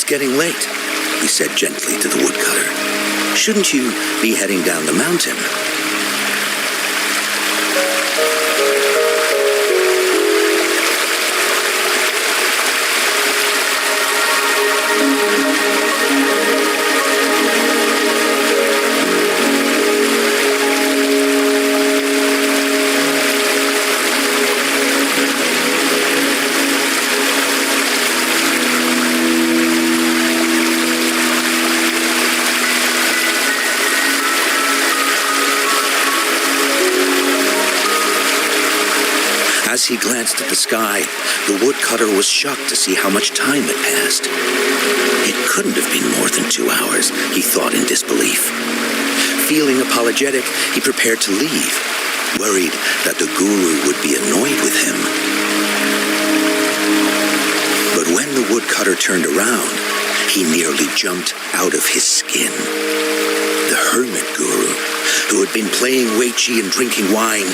It's getting late, he said gently to the woodcutter. Shouldn't you be heading down the mountain? As he glanced at the sky, the woodcutter was shocked to see how much time had passed. It couldn't have been more than 2 hours, he thought in disbelief. Feeling apologetic, he prepared to leave, worried that the guru would be annoyed with him. But when the woodcutter turned around, he nearly jumped out of his skin. The hermit guru, who had been playing Weiqi and drinking wine,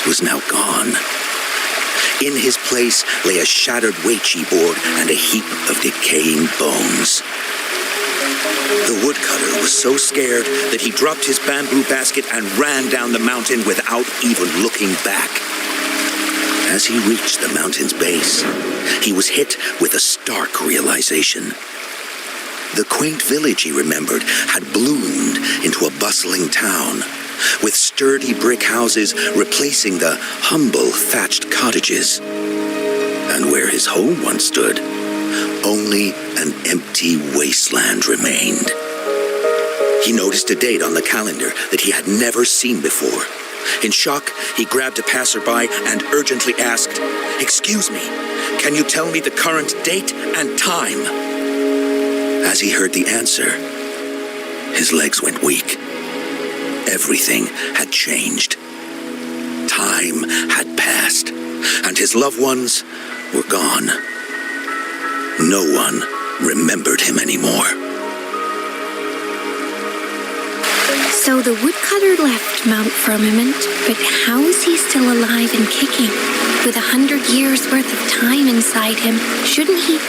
was now gone. In his place lay a shattered Weiqi board and a heap of decaying bones. The woodcutter was so scared that he dropped his bamboo basket and ran down the mountain without even looking back. As he reached the mountain's base, he was hit with a stark realization. The quaint village he remembered had bloomed into a bustling town, with sturdy brick houses replacing the humble thatched cottages. And where his home once stood, only an empty wasteland remained. He noticed a date on the calendar that he had never seen before. In shock, he grabbed a passerby and urgently asked, "Excuse me, can you tell me the current date and time?" As he heard the answer, his legs went weak. Everything had changed. Time had passed, and his loved ones were gone. No one remembered him anymore. So the woodcutter left Mount Firmament, but how is he still alive and kicking? With 100 years worth of time inside him, shouldn't he?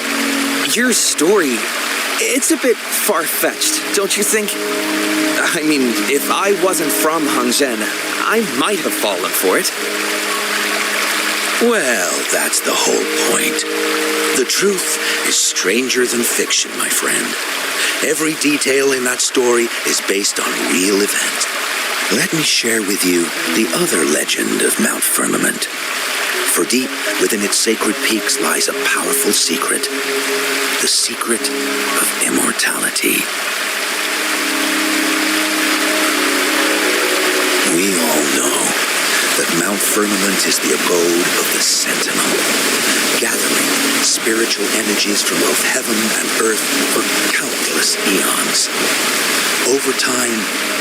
Your story, it's a bit far-fetched, don't you think? I mean, if I wasn't from Hangzhen, I might have fallen for it. Well, that's the whole point. The truth is stranger than fiction, my friend. Every detail in that story is based on real event. Let me share with you the other legend of Mount Firmament. For deep within its sacred peaks lies a powerful secret. The secret of immortality. We all know that Mount Firmament is the abode of the Sentinel, gathering spiritual energies from both heaven and earth for countless eons. Over time,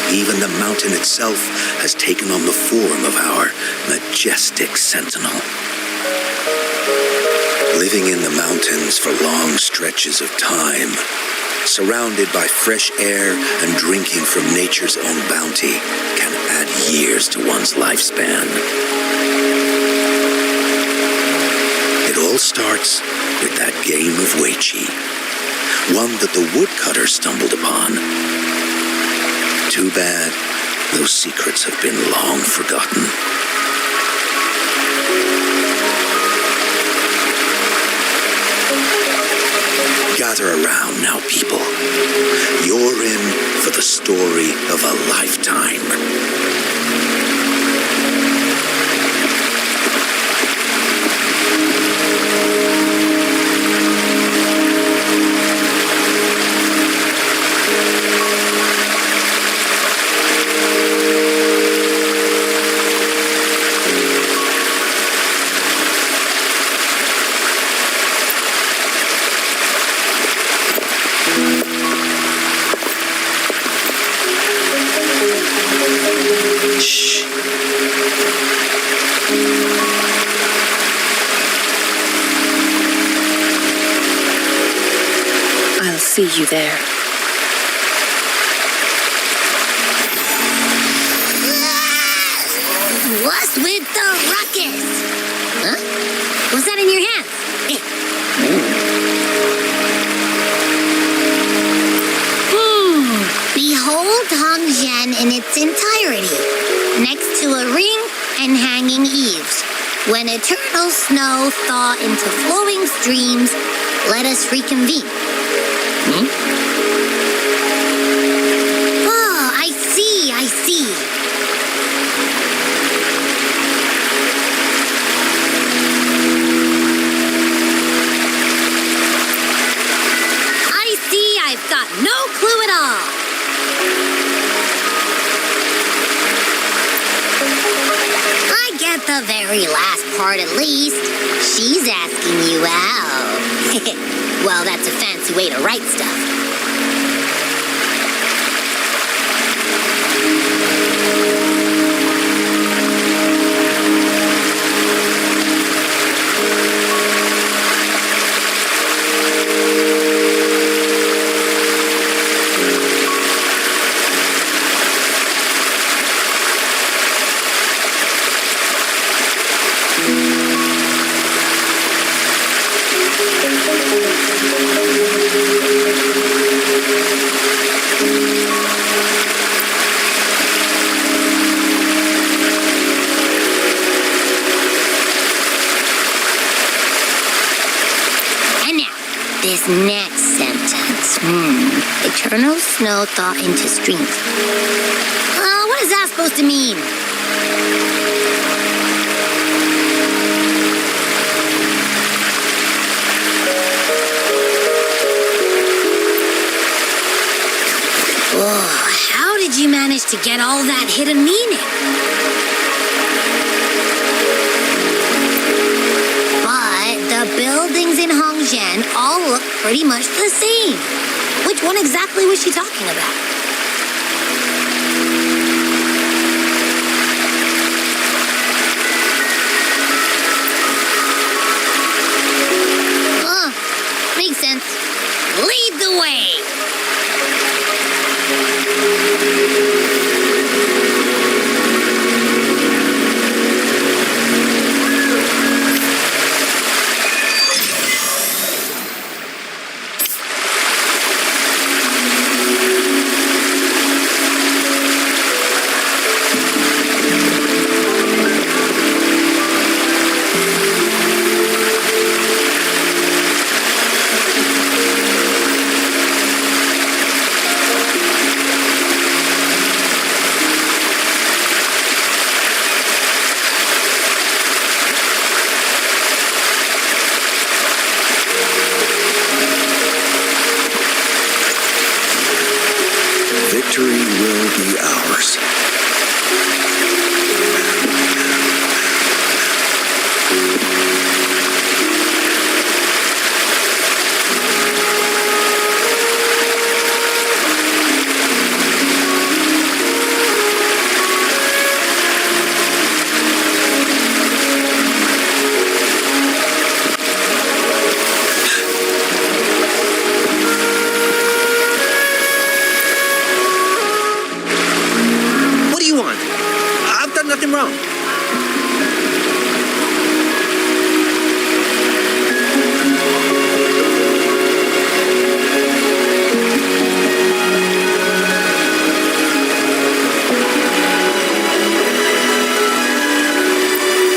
even the mountain itself has taken on the form of our majestic Sentinel. Living in the mountains for long stretches of time, surrounded by fresh air and drinking from nature's own bounty, can add years to one's lifespan. It all starts with that game of Weiqi, one that the woodcutter stumbled upon. Too bad those secrets have been long forgotten. Gather around now, people. You're in for the story of a lifetime. See you there. What's with the ruckus? Huh? What's that in your hand? in its entirety, next to a ring and hanging eaves. When eternal snow thaw into flowing streams, let us reconvene. Oh, I see. I see I've got no clue at all. I get the very last part at least. She's asking you out. Well, that's a fancy way to write stuff. This next sentence. Eternal snow thaw into streams. What is that supposed to mean? Oh, how did you manage to get all that hidden meaning? The buildings in Hongzhen all look pretty much the same. Which one exactly was she talking about? Makes sense. Lead the way! Victory will be ours. Nothing wrong.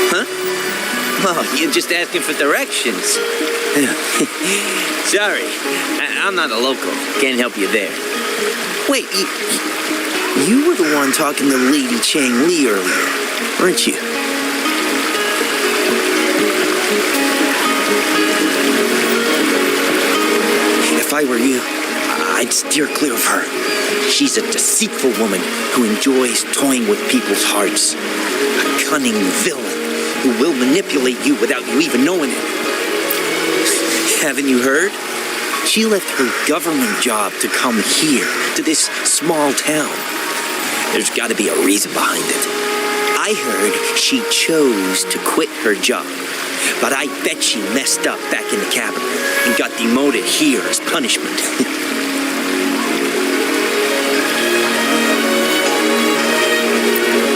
Huh? Oh, you're just asking for directions. Sorry, I'm not a local. Can't help you there. Wait, you were the one talking to Lady Changli earlier, weren't you? If I were you, I'd steer clear of her. She's a deceitful woman who enjoys toying with people's hearts. A cunning villain who will manipulate you without you even knowing it. Haven't you heard? She left her government job to come here, to this small town. There's got to be a reason behind it. I heard she chose to quit her job, but I bet she messed up back in the capital and got demoted here as punishment.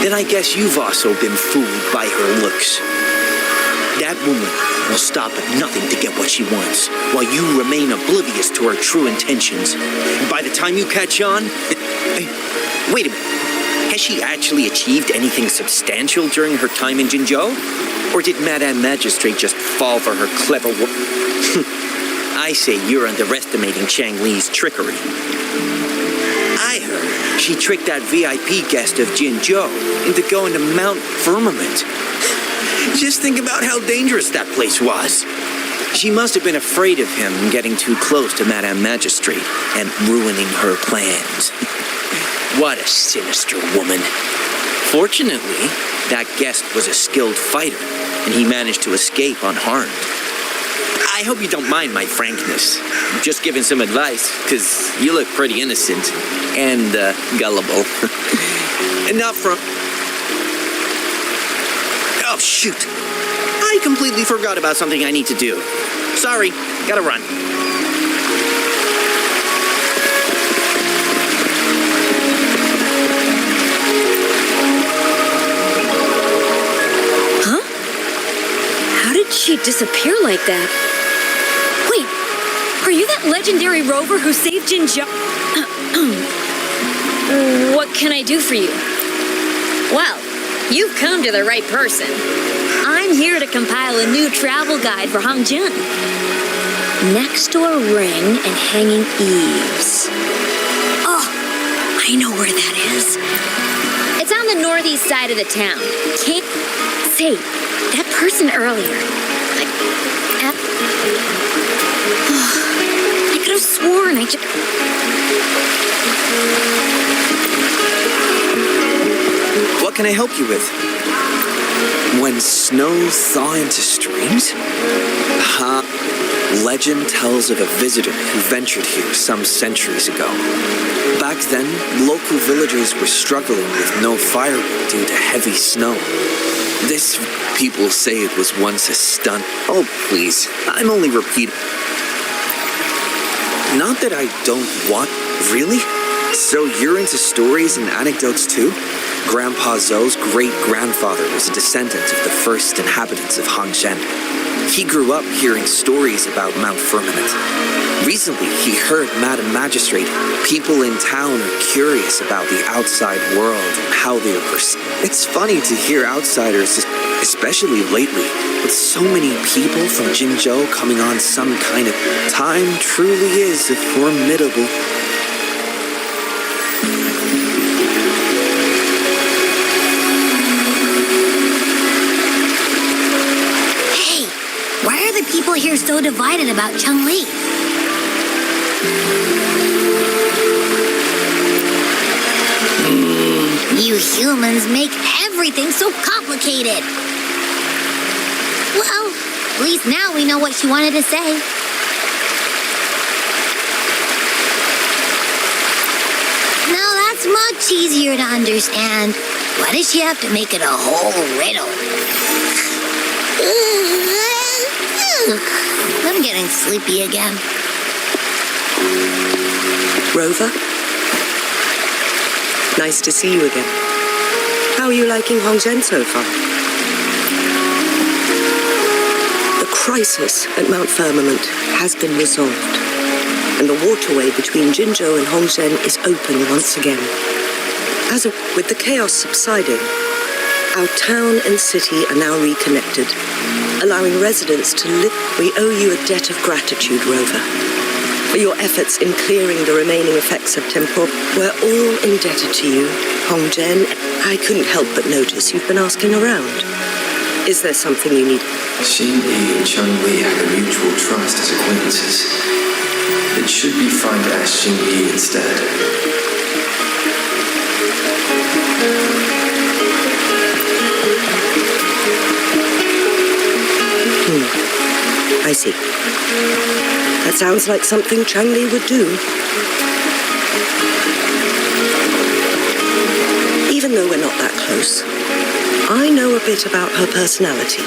Then I guess you've also been fooled by her looks. That woman will stop at nothing to get what she wants, while you remain oblivious to her true intentions. And by the time you catch on... Hey, wait a minute. Has she actually achieved anything substantial during her time in Jinzhou? Or did Madame Magistrate just fall for her clever work? I say you're underestimating Changli's trickery. I heard she tricked that VIP guest of Jinzhou into going to Mount Firmament. Just think about how dangerous that place was. She must have been afraid of him getting too close to Madame Magistrate and ruining her plans. What a sinister woman. Fortunately, that guest was a skilled fighter, and he managed to escape unharmed. I hope you don't mind my frankness. I'm just giving some advice, because you look pretty innocent and gullible. Enough from... Oh, shoot. I completely forgot about something I need to do. Sorry, gotta run. Huh? How did she disappear like that? Wait, are you that legendary rover who saved Jinzhou? What can I do for you? Well, you've come to the right person. I'm here to compile a new travel guide for Hongzhen. Next door ring and hanging eaves. Oh, I know where that is. It's on the northeast side of the town. Can't say that person earlier. I could have sworn I just... What can I help you with? When snow thaw into streams? Legend tells of a visitor who ventured here some centuries ago. Back then, local villagers were struggling with no firewood due to heavy snow. This, people say it was once a stunt. Oh, please, I'm only repeating. Not that I don't want... Really? So you're into stories and anecdotes too? Grandpa Zhou's great-grandfather was a descendant of the first inhabitants of Hongzhen. He grew up hearing stories about Mount Firmament. Recently, he heard Madame Magistrate. People in town are curious about the outside world and how they are perceived. It's funny to hear outsiders, especially lately, with so many people from Jinzhou coming on some kind of... Time truly is a formidable... People here so divided about Changli. You humans make everything so complicated. Well, at least now we know what she wanted to say. Now that's much easier to understand. Why does she have to make it a whole riddle? I'm getting sleepy again. Rover? Nice to see you again. How are you liking Hongzhen so far? The crisis at Mount Firmament has been resolved, and the waterway between Jinzhou and Hongzhen is open once again. With the chaos subsiding, our town and city are now reconnected, allowing residents to live. We owe you a debt of gratitude, Rover, for your efforts in clearing the remaining effects of temporal. We're all indebted to you, Hongzhen. I couldn't help but notice you've been asking around. Is there something you need? Xingyi and Changli had a mutual trust as acquaintances. It should be fine to ask Xingyi instead. I see. That sounds like something Changli would do. Even though we're not that close, I know a bit about her personality.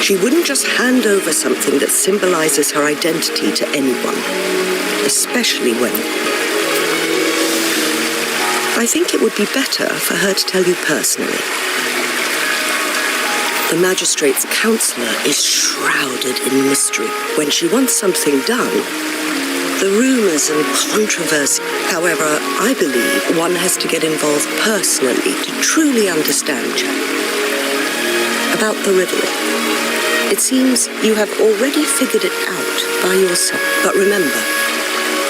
She wouldn't just hand over something that symbolizes her identity to anyone, especially when... I think it would be better for her to tell you personally. The magistrate's counselor is shrouded in mystery. When she wants something done, the rumors and controversy, However, I believe one has to get involved personally to truly understand Chang. About the riddle. It seems you have already figured it out by yourself. But remember,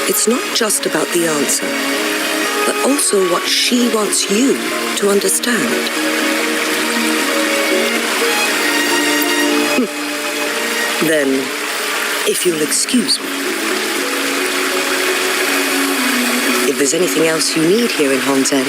it's not just about the answer, but also what she wants you to understand. Then, if you'll excuse me, if there's anything else you need here in Hongzhen,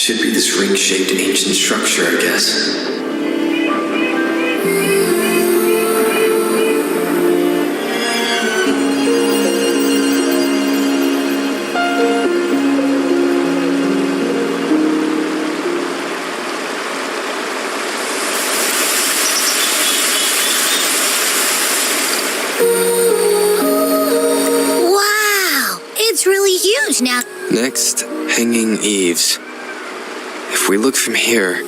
Should be this ring-shaped ancient structure, I guess. Wow! It's really huge now. Next, hanging eaves. If we look from here,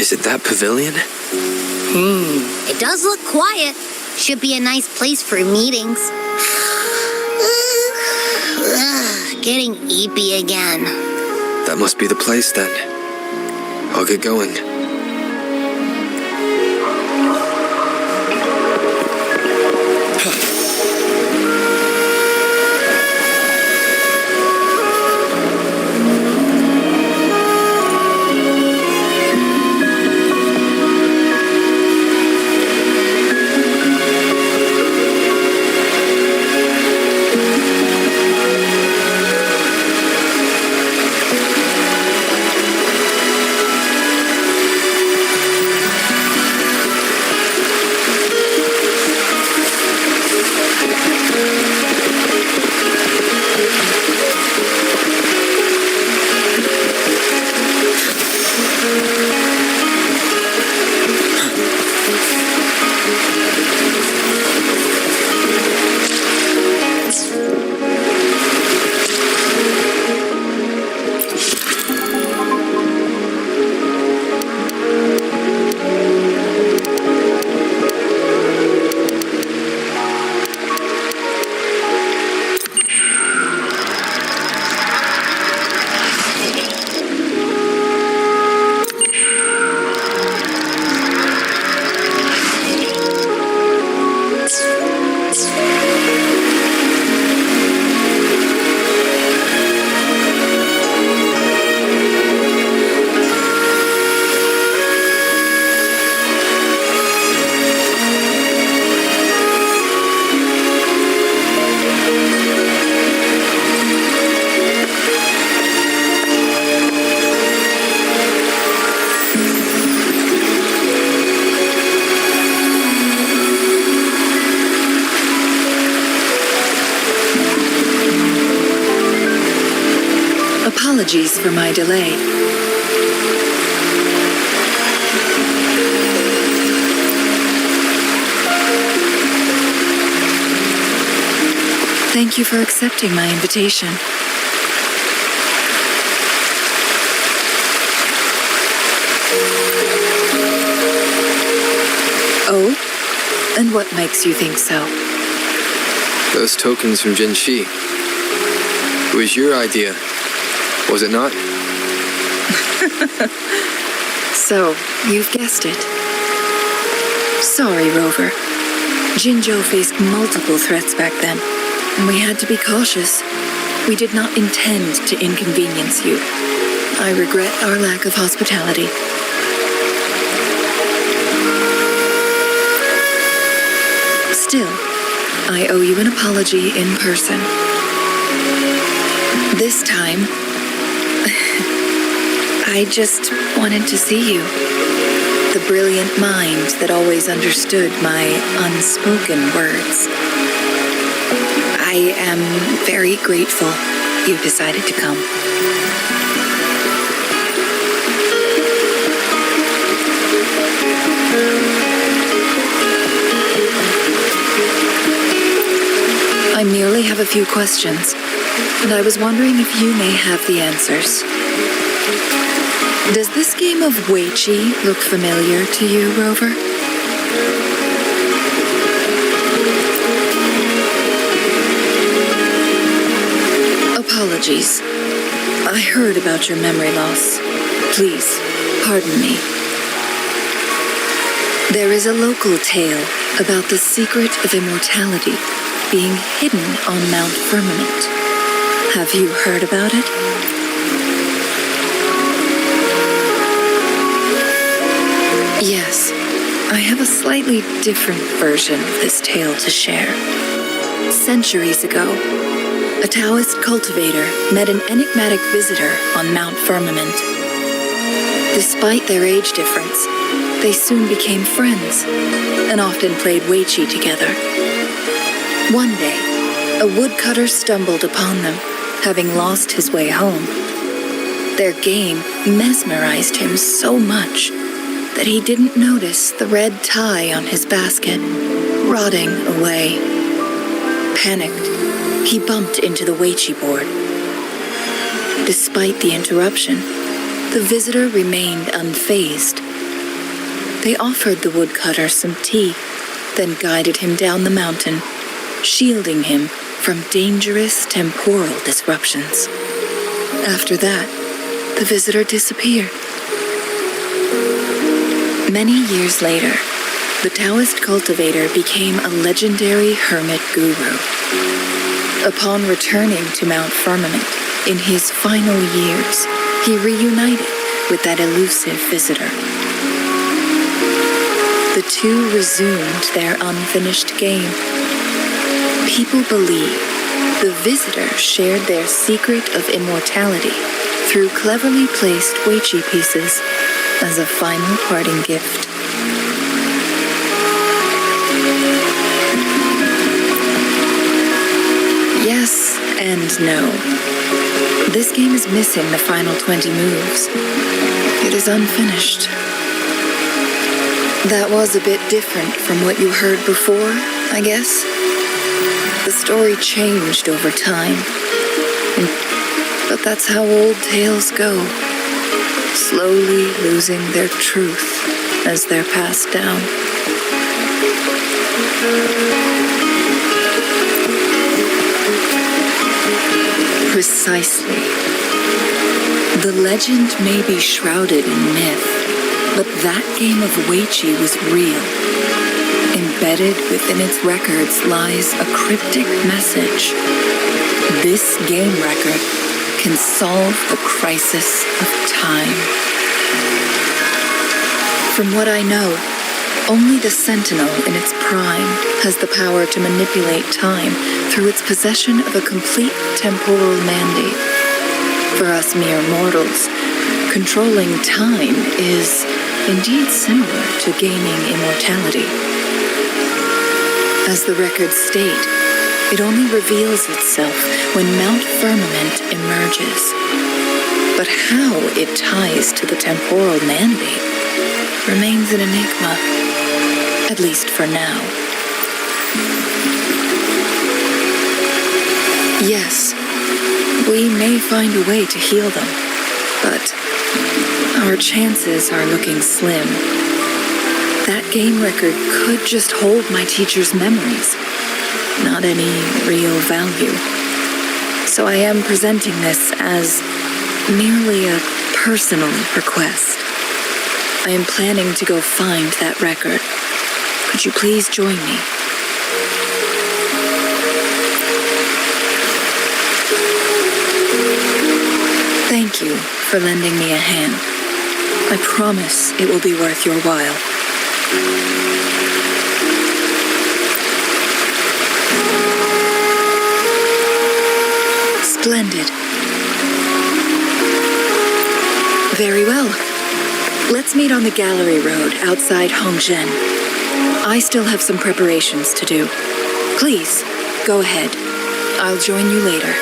is it that pavilion? It does look quiet. Should be a nice place for meetings. Getting eepy again. That must be the place then. I'll get going. Apologies for my delay. Thank you for accepting my invitation. Oh? And what makes you think so? Those tokens from Jinshi. It was your idea, was it not? So, you've guessed it. Sorry, Rover. Jinzhou faced multiple threats back then, and we had to be cautious. We did not intend to inconvenience you. I regret our lack of hospitality. Still, I owe you an apology in person. This time, I just wanted to see you. The brilliant mind that always understood my unspoken words. I am very grateful you decided to come. I merely have a few questions, and I was wondering if you may have the answers. Does this game of Weiqi look familiar to you, Rover? Apologies. I heard about your memory loss. Please, pardon me. There is a local tale about the secret of immortality being hidden on Mount Firmament. Have you heard about it? Yes, I have a slightly different version of this tale to share. Centuries ago, a Taoist cultivator met an enigmatic visitor on Mount Firmament. Despite their age difference, they soon became friends and often played Weiqi together. One day, a woodcutter stumbled upon them, having lost his way home. Their game mesmerized him so much that he didn't notice the red tie on his basket, rotting away. Panicked, he bumped into the Weiqi board. Despite the interruption, the visitor remained unfazed. They offered the woodcutter some tea, then guided him down the mountain, shielding him from dangerous temporal disruptions. After that, the visitor disappeared. Many years later, the Taoist cultivator became a legendary hermit guru. Upon returning to Mount Firmament in his final years, he reunited with that elusive visitor. The two resumed their unfinished game. People believe the visitor shared their secret of immortality through cleverly placed Weiqi pieces as a final parting gift. Yes and no. This game is missing the final 20 moves. It is unfinished. That was a bit different from what you heard before, I guess. The story changed over time. But that's how old tales go. Slowly losing their truth as they're passed down. Precisely. The legend may be shrouded in myth, but that game of Weiqi was real. Embedded within its records lies a cryptic message. This game record can solve the crisis of time. From what I know, only the Sentinel in its prime has the power to manipulate time through its possession of a complete temporal mandate. For us mere mortals, controlling time is indeed similar to gaining immortality. As the records state, it only reveals itself when Mount Firmament emerges. But how it ties to the temporal mandate remains an enigma, at least for now. Yes, we may find a way to heal them, but our chances are looking slim. That game record could just hold my teacher's memories, not any real value. So I am presenting this as merely a personal request. I am planning to go find that record. Could you please join me? Thank you for lending me a hand. I promise it will be worth your while. Splendid. Very well. Let's meet on the gallery road outside Hongzhen. I still have some preparations to do. Please, go ahead. I'll join you later.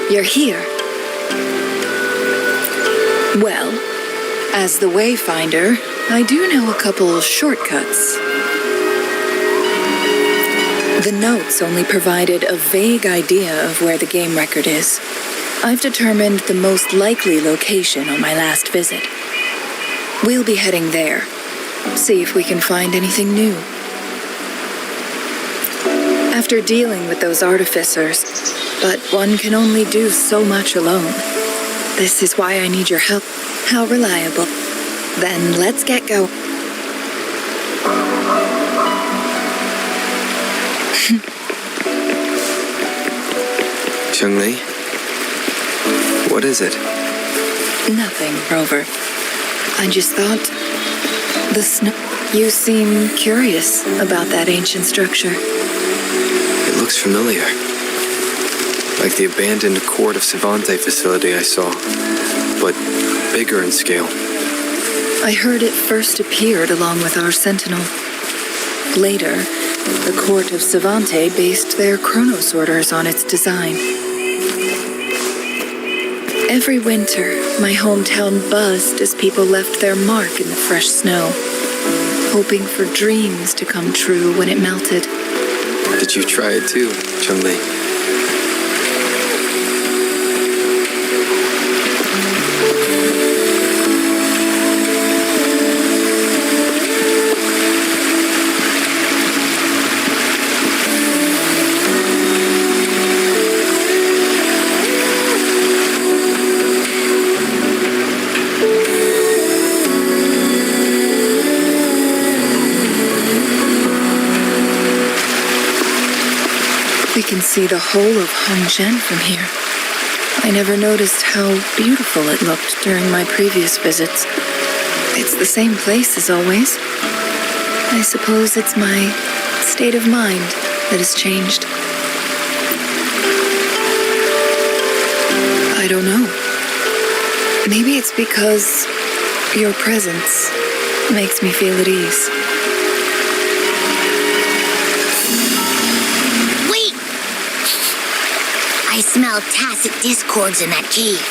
You're here. Well, as the Wayfinder, I do know a couple of shortcuts. The notes only provided a vague idea of where the game record is. I've determined the most likely location on my last visit. We'll be heading there. See if we can find anything new. After dealing with those artificers, but one can only do so much alone. This is why I need your help. How reliable. Then let's get going. Changli? What is it? Nothing, Rover. I just thought... the snow... You seem curious about that ancient structure. It looks familiar. Like the abandoned Court of Savante facility I saw, but bigger in scale. I heard it first appeared along with our Sentinel. Later, the Court of Savante based their Chronos orders on its design. Every winter, my hometown buzzed as people left their mark in the fresh snow, hoping for dreams to come true when it melted. Did you try it too, Changli? We can see the whole of Hongzhen from here. I never noticed how beautiful it looked during my previous visits. It's the same place as always. I suppose it's my state of mind that has changed. I don't know. Maybe it's because your presence makes me feel at ease. I smell tacit discords in that cave.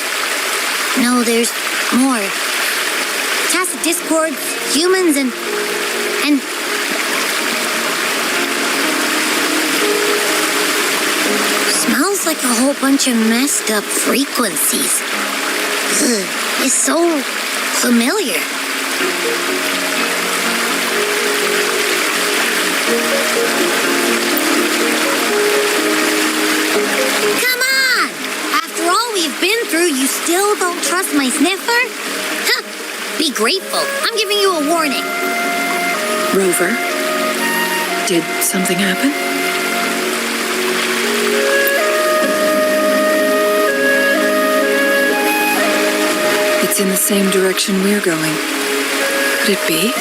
No, there's more. Tacit discords, humans, and... Smells like a whole bunch of messed up frequencies. Ugh, it's so familiar. Come on! After all we've been through, you still don't trust my sniffer? Huh! Be grateful. I'm giving you a warning. Rover, did something happen? It's in the same direction we're going. Could it be?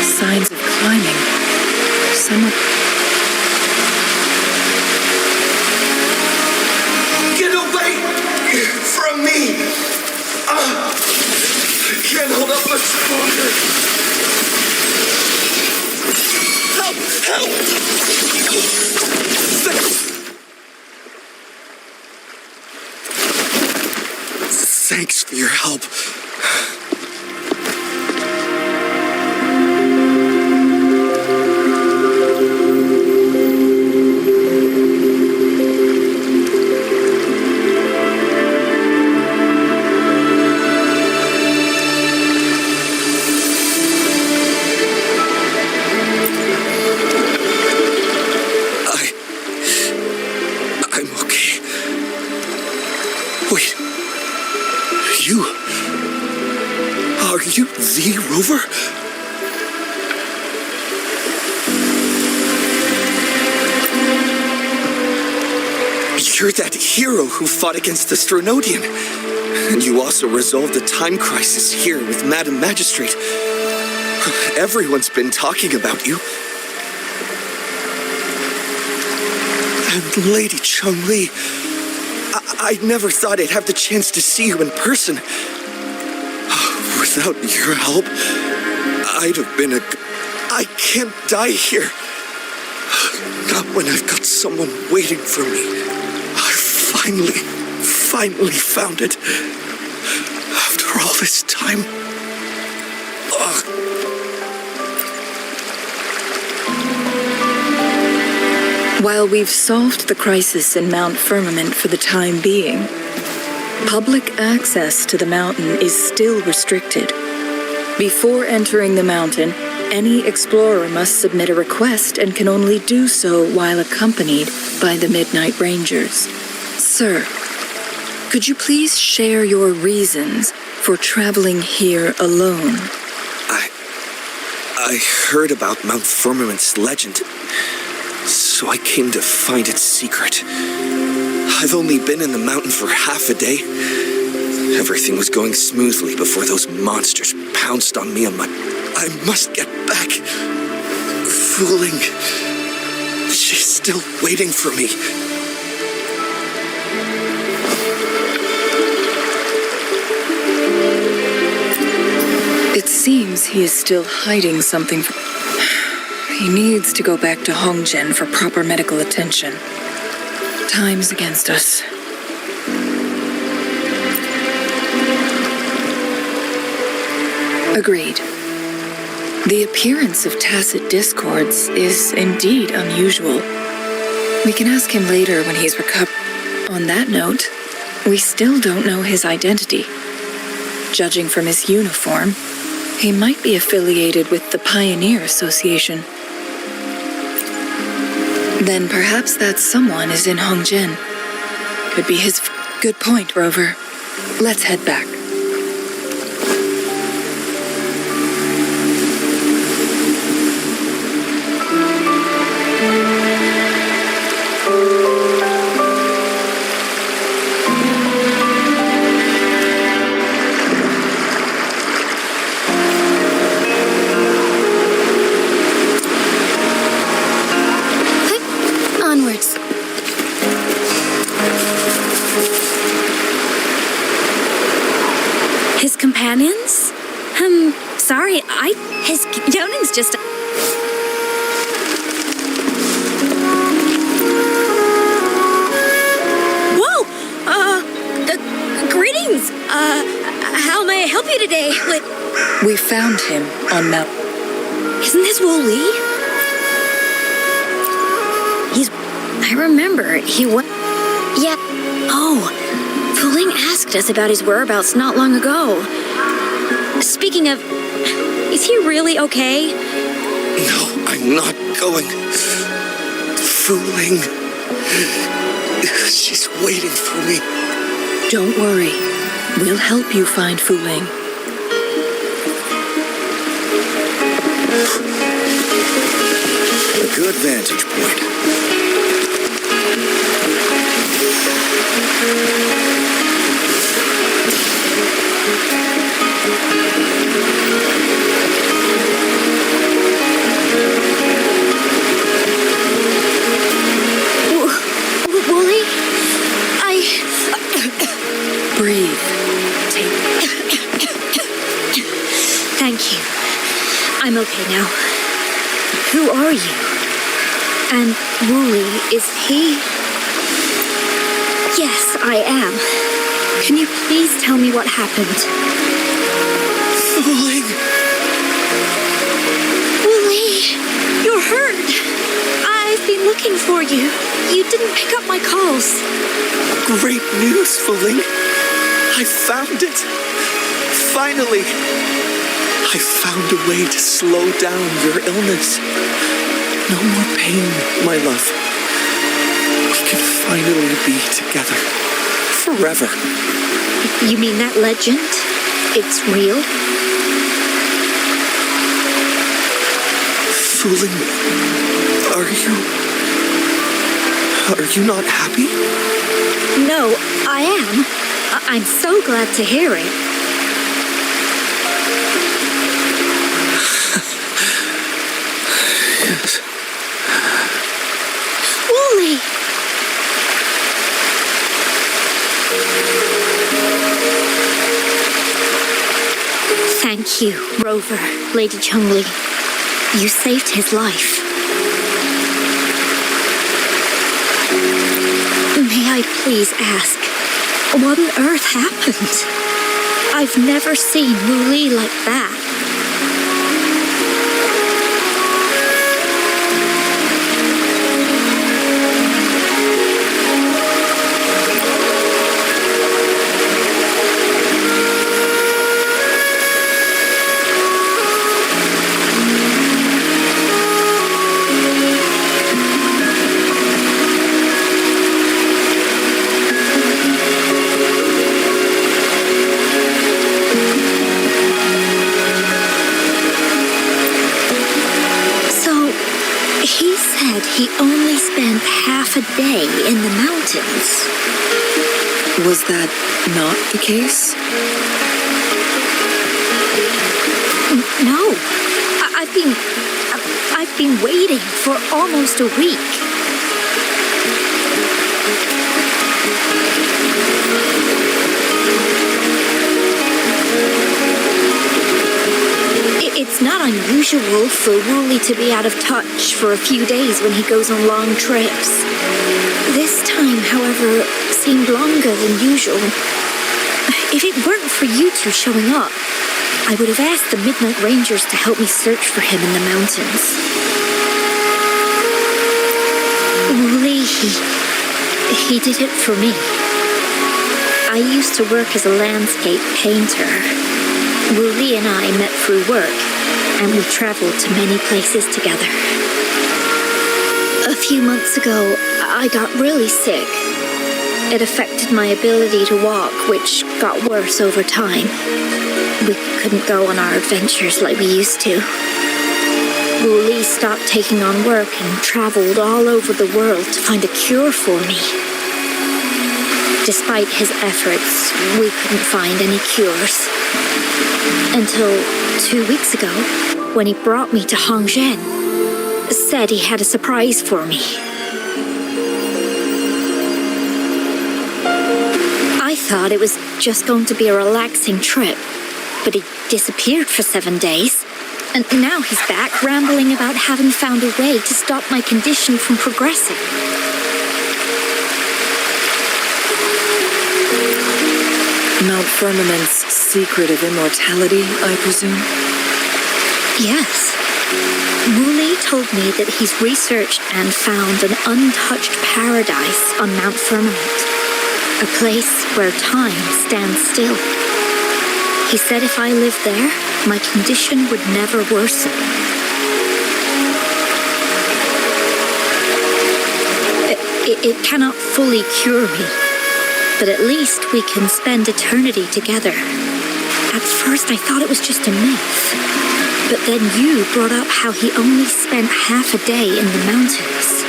Signs of climbing. Someone... Get away from me! Can't hold up much longer. Help! Help! Thanks for your help. I'm okay. Wait. Are you the Rover? You're that hero who fought against the Stronodian. And you also resolved the time crisis here with Madam Magistrate. Everyone's been talking about you. And Lady Changli, I never thought I'd have the chance to see you in person. Without your help, I'd have been I can't die here. Not when I've got someone waiting for me. I finally found it. After all this time. Ugh. While we've solved the crisis in Mount Firmament for the time being, public access to the mountain is still restricted. Before entering the mountain, any explorer must submit a request and can only do so while accompanied by the Midnight Rangers. Sir, could you please share your reasons for traveling here alone? I heard about Mount Firmament's legend, so I came to find its secret. I've only been in the mountain for half a day. Everything was going smoothly before those monsters pounced on me I must get back. Fooling. She's still waiting for me. It seems he is still hiding something. He needs to go back to Hongzhen for proper medical attention. Time's against us. Agreed. The appearance of tacit discords is indeed unusual. We can ask him later when he's recovered. On that note, we still don't know his identity. Judging from his uniform, he might be affiliated with the Pioneer Association. Then perhaps that someone is in Hongzhen. Could be his... Good point, Rover. Let's head back. Onwards. His companions? Sorry, his Youning's just... Whoa! Greetings! How may I help you today? We found him on Mount... Isn't this Wooly? I remember, he went... Yeah. Oh, Fuling asked us about his whereabouts not long ago. Speaking of, is he really okay? No, I'm not going. Fooling. She's waiting for me. Don't worry. We'll help you find Fuling. A good vantage point. Wooly? Breathe. Thank you. I'm okay now. Who are you? And Wooly, is he... Yes, I am. Can you please tell me what happened? Fooling. Wooly, you're hurt. I've been looking for you. You didn't pick up my calls. Great news, Fooling. I found it. Finally. I found a way to slow down your illness. No more pain, my love. We can finally be together. Forever. You mean that legend? It's real? Fooling, are you not happy? No, I am. I'm so glad to hear it. Yes. Wooly! Thank you, Rover, Lady Changli. You saved his life. May I please ask, what on earth happened? I've never seen Wu Li like that. He only spent half a day in the mountains. Was that not the case? No. I've been waiting for almost a week. It's not unusual for Wu Li to be out of touch for a few days when he goes on long trips. This time, however, seemed longer than usual. If it weren't for you two showing up, I would have asked the Midnight Rangers to help me search for him in the mountains. Wu Li, he did it for me. I used to work as a landscape painter. Wu Li and I met through work, and we traveled to many places together. A few months ago, I got really sick. It affected my ability to walk, which got worse over time. We couldn't go on our adventures like we used to. Wu Li stopped taking on work and traveled all over the world to find a cure for me. Despite his efforts, we couldn't find any cures. Until 2 weeks ago, when he brought me to Hongzhen, said he had a surprise for me. I thought it was just going to be a relaxing trip, but he disappeared for 7 days. And now he's back rambling about having found a way to stop my condition from progressing. Mount Firmament's secret of immortality, I presume? Yes. Wu Li told me that he's researched and found an untouched paradise on Mount Firmament, a place where time stands still. He said if I lived there, my condition would never worsen. It cannot fully cure me, but at least we can spend eternity together. At first, I thought it was just a myth. But then you brought up how he only spent half a day in the mountains.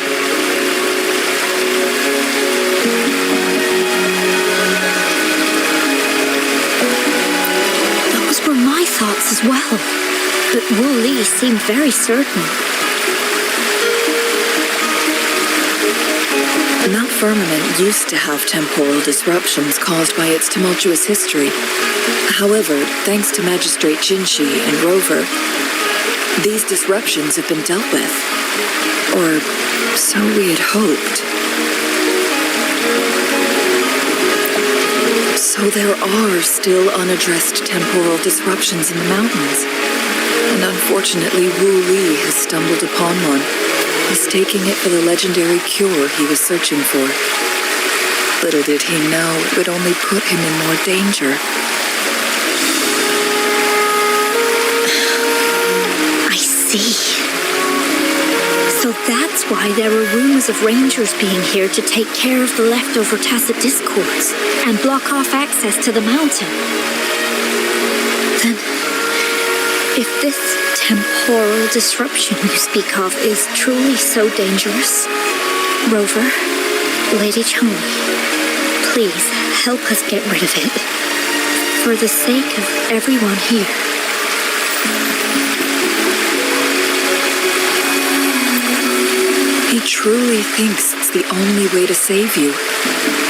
Those were my thoughts as well. But Wu Li seemed very certain. Mount Firmament used to have temporal disruptions caused by its tumultuous history. However, thanks to Magistrate Jinshi and Rover, these disruptions have been dealt with. Or so we had hoped. So there are still unaddressed temporal disruptions in the mountains. And unfortunately, Wu Li has stumbled upon one, mistaking it for the legendary cure he was searching for. Little did he know it would only put him in more danger. I see. So that's why there were rumors of rangers being here to take care of the leftover tacit discords and block off access to the mountain. Then, if this temporal disruption you speak of is truly so dangerous, Rover, Lady Changli, please help us get rid of it. For the sake of everyone here. He truly thinks it's the only way to save you.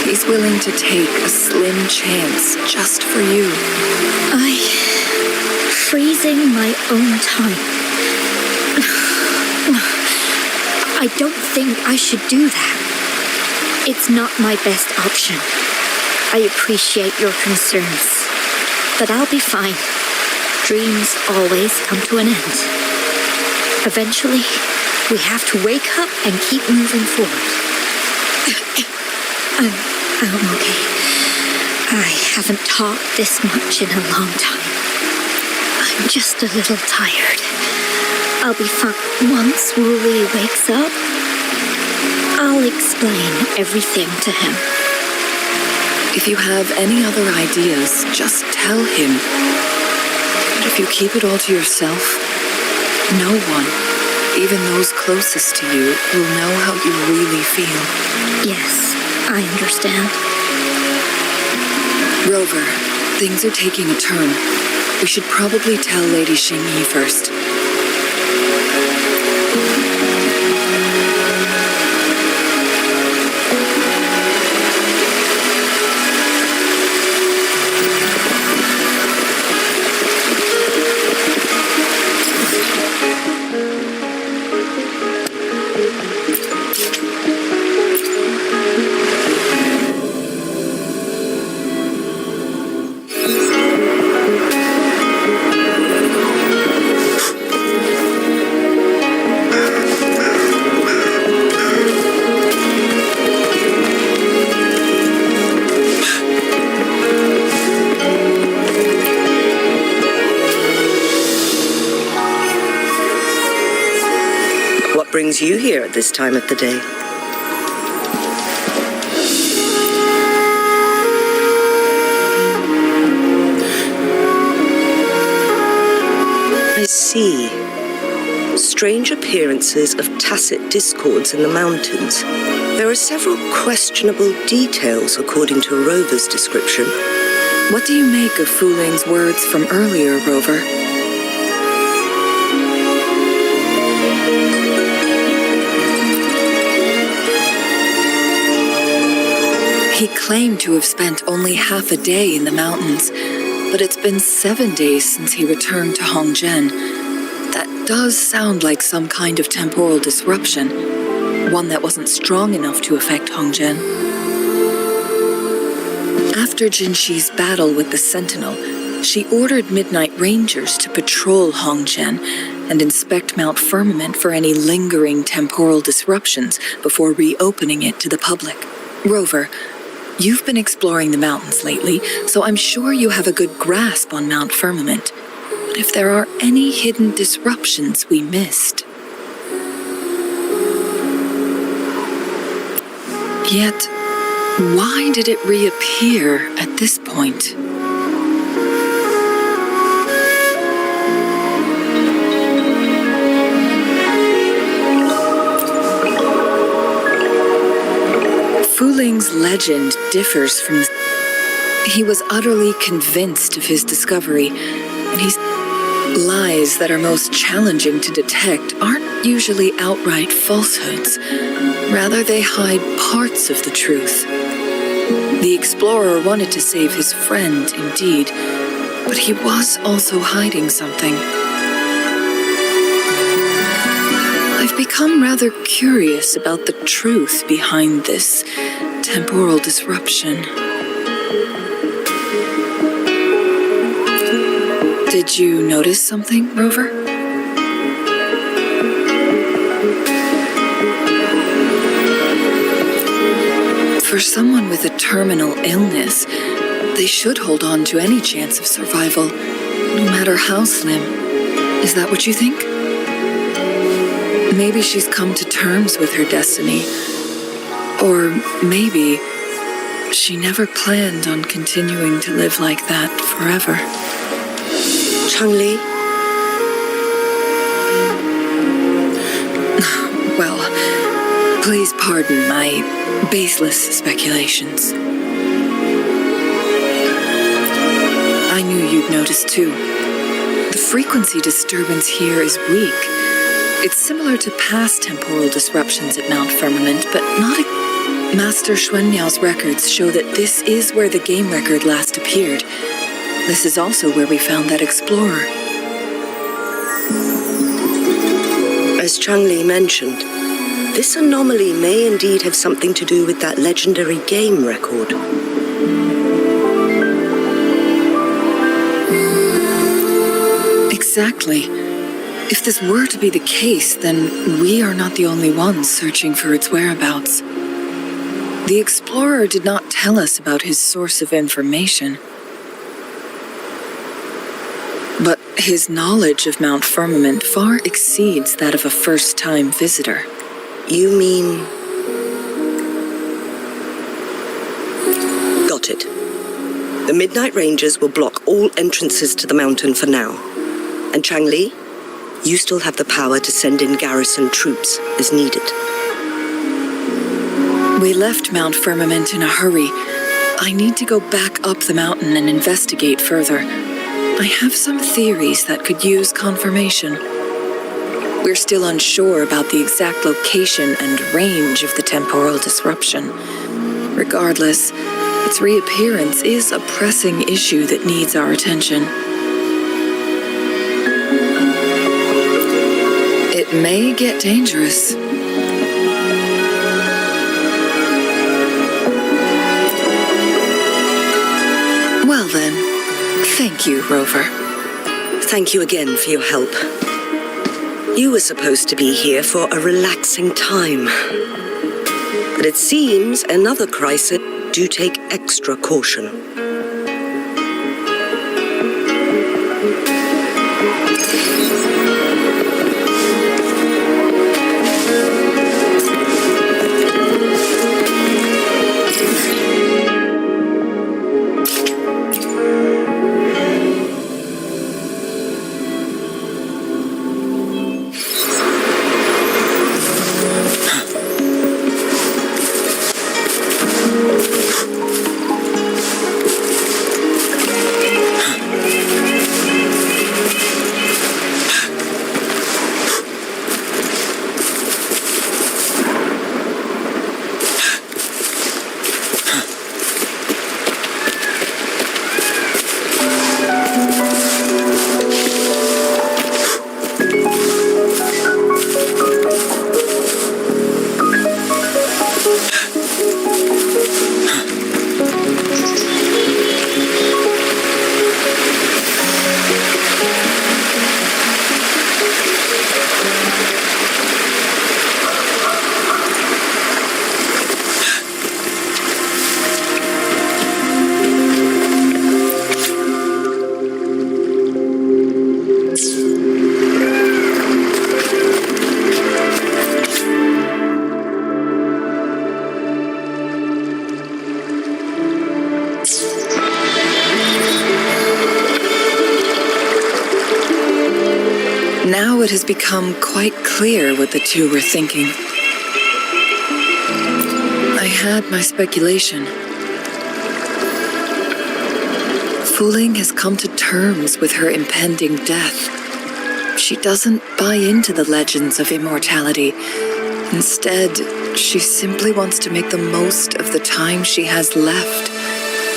He's willing to take a slim chance just for you. freezing my own time. I don't think I should do that. It's not my best option. I appreciate your concerns, but I'll be fine. Dreams always come to an end. Eventually, we have to wake up and keep moving forward. I'm okay. I haven't talked this much in a long time. I'm just a little tired. I'll be fine. Once Wooly wakes up, I'll explain everything to him. If you have any other ideas, just tell him. But if you keep it all to yourself, no one, even those closest to you, will know how you really feel. Yes, I understand. Rover, things are taking a turn. We should probably tell Lady Changli first. Brings you here at this time of the day? I see. Strange appearances of tacit discords in the mountains. There are several questionable details according to Rover's description. What do you make of Fuling's words from earlier, Rover? He claimed to have spent only half a day in the mountains, but it's been 7 days since he returned to Hongzhen. That does sound like some kind of temporal disruption, one that wasn't strong enough to affect Hongzhen. After Jinxi's battle with the Sentinel, she ordered Midnight Rangers to patrol Hongzhen and inspect Mount Firmament for any lingering temporal disruptions before reopening it to the public. Rover, you've been exploring the mountains lately, so I'm sure you have a good grasp on Mount Firmament. But if there are any hidden disruptions we missed... Yet, why did it reappear at this point? Fuling's legend differs from... He was utterly convinced of his discovery, and his lies that are most challenging to detect aren't usually outright falsehoods. Rather, they hide parts of the truth. The explorer wanted to save his friend, indeed, but he was also hiding something. I've become rather curious about the truth behind this temporal disruption. Did you notice something, Rover? For someone with a terminal illness, they should hold on to any chance of survival, no matter how slim. Is that what you think? Maybe she's come to terms with her destiny. Or maybe she never planned on continuing to live like that forever. Changli? Well, please pardon my baseless speculations. I knew you'd notice too. The frequency disturbance here is weak. It's similar to past temporal disruptions at Mount Firmament, but not Master Xuanmiao's records show that this is where the game record last appeared. This is also where we found that explorer. As Changli mentioned, this anomaly may indeed have something to do with that legendary game record. Exactly. If this were to be the case, then we are not the only ones searching for its whereabouts. The explorer did not tell us about his source of information. But his knowledge of Mount Firmament far exceeds that of a first-time visitor. You mean... Got it. The Midnight Rangers will block all entrances to the mountain for now. And Changli, you still have the power to send in garrison troops as needed. We left Mount Firmament in a hurry. I need to go back up the mountain and investigate further. I have some theories that could use confirmation. We're still unsure about the exact location and range of the temporal disruption. Regardless, its reappearance is a pressing issue that needs our attention. It may get dangerous. Well then, thank you, Rover. Thank you again for your help. You were supposed to be here for a relaxing time. But it seems another crisis do take extra caution. Now it has become quite clear what the two were thinking. I had my speculation. Fuling has come to terms with her impending death. She doesn't buy into the legends of immortality. Instead, she simply wants to make the most of the time she has left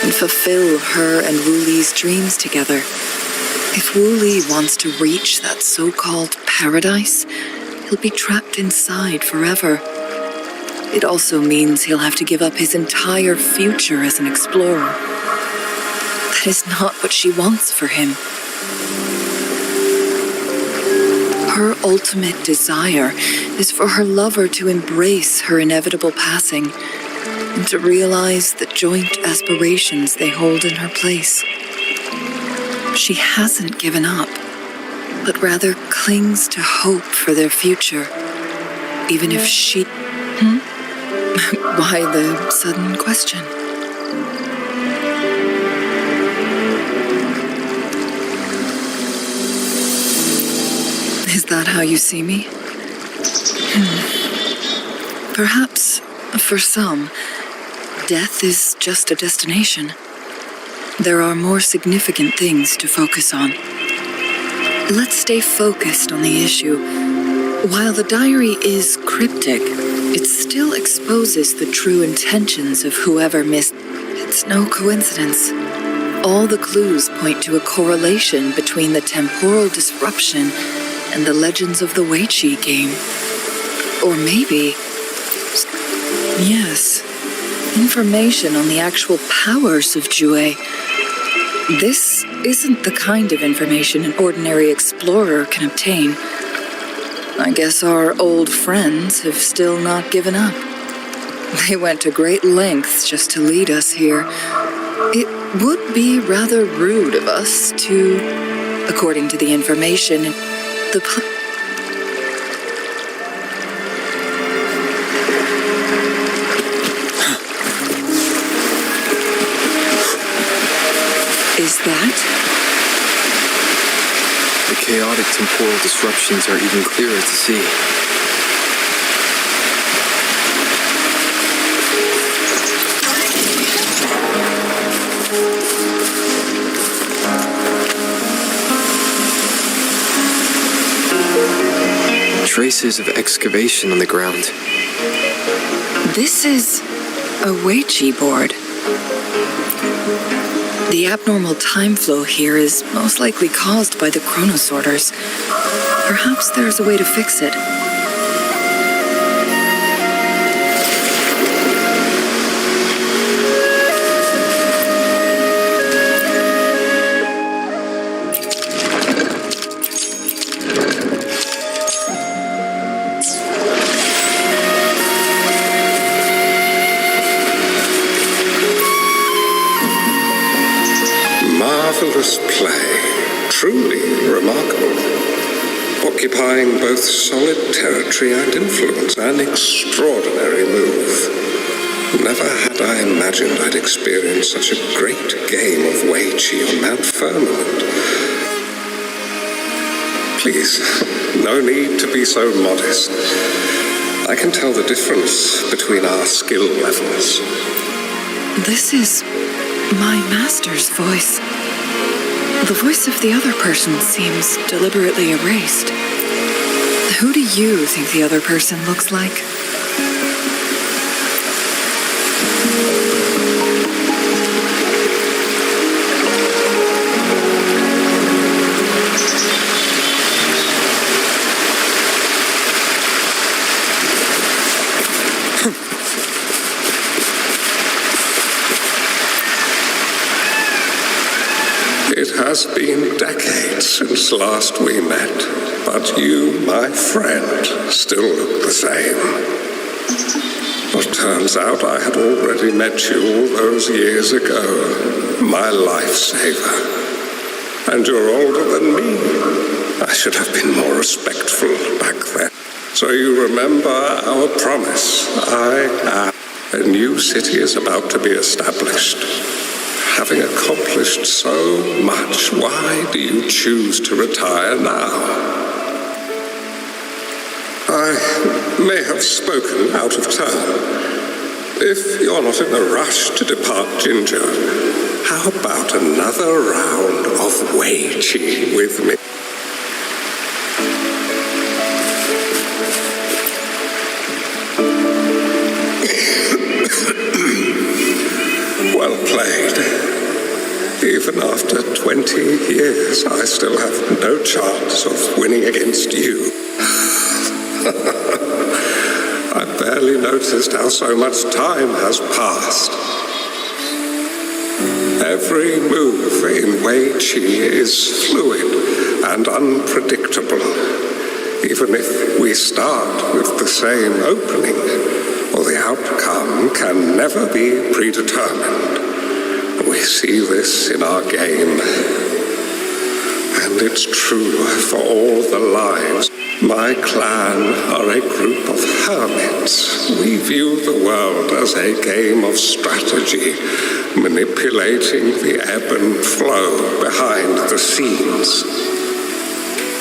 and fulfill her and Wuli's dreams together. If Wuli wants to reach that so-called paradise, he'll be trapped inside forever. It also means he'll have to give up his entire future as an explorer. That is not what she wants for him. Her ultimate desire is for her lover to embrace her inevitable passing and to realize the joint aspirations they hold in her place. She hasn't given up, but rather clings to hope for their future, even if she... Why the sudden question? Is that how you see me? Perhaps, for some, death is just a destination. There are more significant things to focus on. Let's stay focused on the issue. While the diary is cryptic, it still exposes the true intentions of whoever missed. It's no coincidence. All the clues point to a correlation between the temporal disruption and the legends of the Weiqi game. Or maybe... yes, information on the actual powers of Jue. This isn't the kind of information an ordinary explorer can obtain. I guess our old friends have still not given up. They went to great lengths just to lead us here. It would be rather rude of us to, according to the information, Is that? The chaotic temporal disruptions are even clearer to see. Traces of excavation on the ground. This is a Weiqi board. The abnormal time flow here is most likely caused by the chronosorters. Perhaps there's a way to fix it. Marvelous play, truly remarkable, occupying both solid territory and influence, an extraordinary move. Never had I imagined I'd experience such a great game of Weiqi on Mount Firmament. Please, no need to be so modest. I can tell the difference between our skill levels. This is my master's voice. The voice of the other person seems deliberately erased. Who do you think the other person looks like? It has been decades since last we met, but you, my friend, still look the same. It turns out I had already met you all those years ago, my lifesaver. And you're older than me. I should have been more respectful back then. So you remember our promise. A new city is about to be established. Having accomplished so much, why do you choose to retire now? I may have spoken out of turn. If you're not in a rush to depart Jinjo, how about another round of Weiqi with me? Well played. Even after 20 years, I still have no chance of winning against you. I barely noticed how so much time has passed. Every move in Weiqi is fluid and unpredictable. Even if we start with the same opening, or the outcome can never be predetermined. We see this in our game. And it's true for all the lives. My clan are a group of hermits. We view the world as a game of strategy, manipulating the ebb and flow behind the scenes.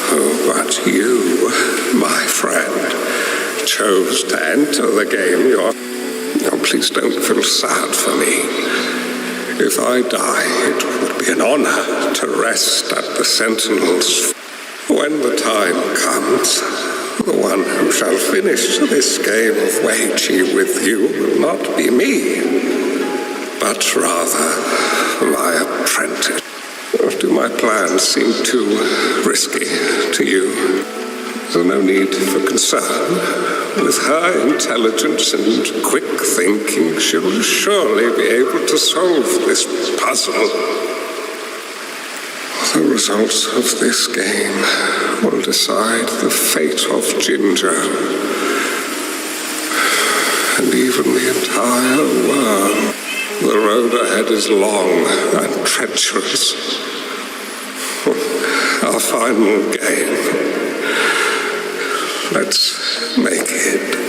Oh, but you, my friend, chose to enter the game. Oh, please don't feel sad for me. If I die, it would be an honor to rest at the Sentinels. When the time comes, the one who shall finish this game of Weiqi with you will not be me, but rather my apprentice. Or do my plans seem too risky to you? There's no need for concern. With her intelligence and quick thinking, she'll surely be able to solve this puzzle. The results of this game will decide the fate of Jinjo, and even the entire world. The road ahead is long and treacherous. Our final game. Let's make it.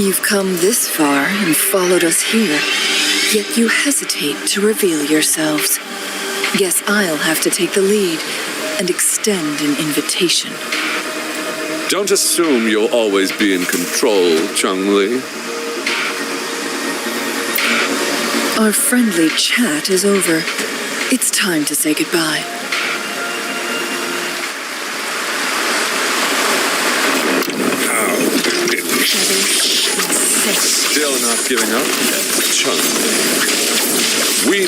You've come this far and followed us here, yet you hesitate to reveal yourselves. Guess I'll have to take the lead and extend an invitation. Don't assume you'll always be in control, Changli. Our friendly chat is over. It's time to say goodbye. Still not giving up yet, Changli. We